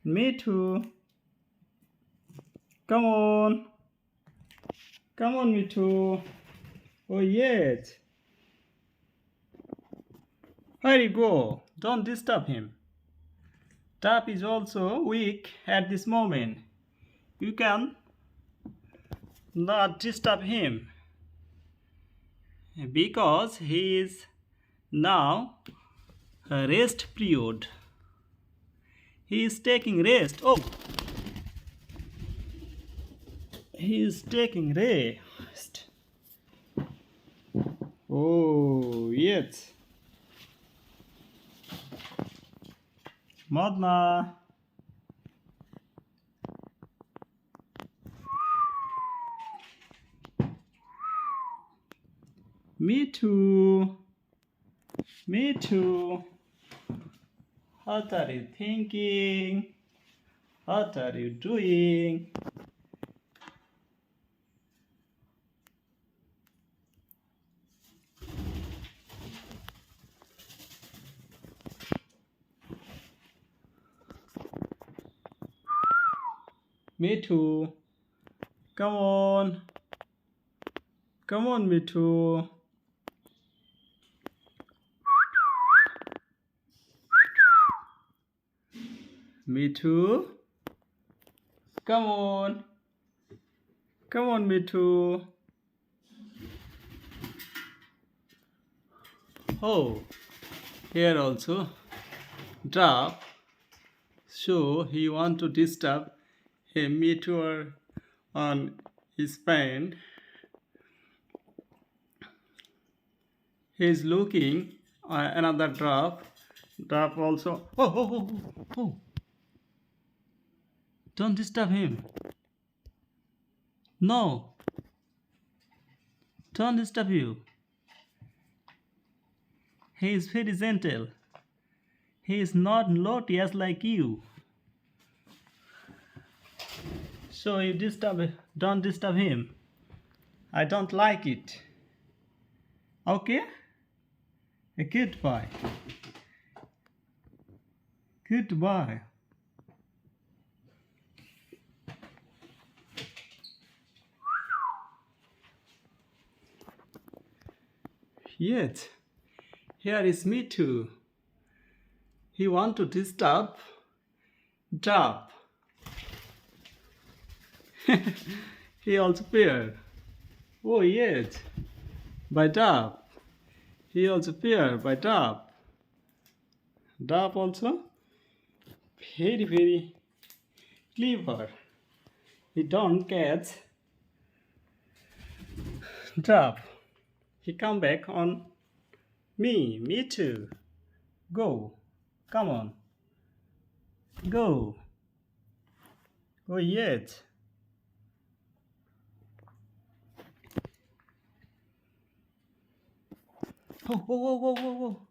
Me too. Come on. Come on, me too. Oh, yes. Where you go? Don't disturb him. Tap is also weak at this moment. You can not disturb him because he is now a rest period. He is taking rest. Oh, he is taking rest. Oh, yes. Madna. Me too. Me too. What are you thinking? What are you doing? Me too. Come on. Come on, me too. Me too. Come on. Come on, me too. Oh, here also. Drop. So he want to disturb a meteor on his pen. He is looking another drop. Drop also. Oh. Don't disturb him. No. Don't disturb you. He is very gentle. He is not lotias like you. So you don't disturb him. I don't like it. Okay? Goodbye. Goodbye. Yet, here is me too. He want to disturb. Drop. He also appeared. Oh yes, by drop. He also appeared by drop. Drop also very clever. He don't catch drop. He come back on me too. Go, come on, go. Oh yes. Oh, whoa.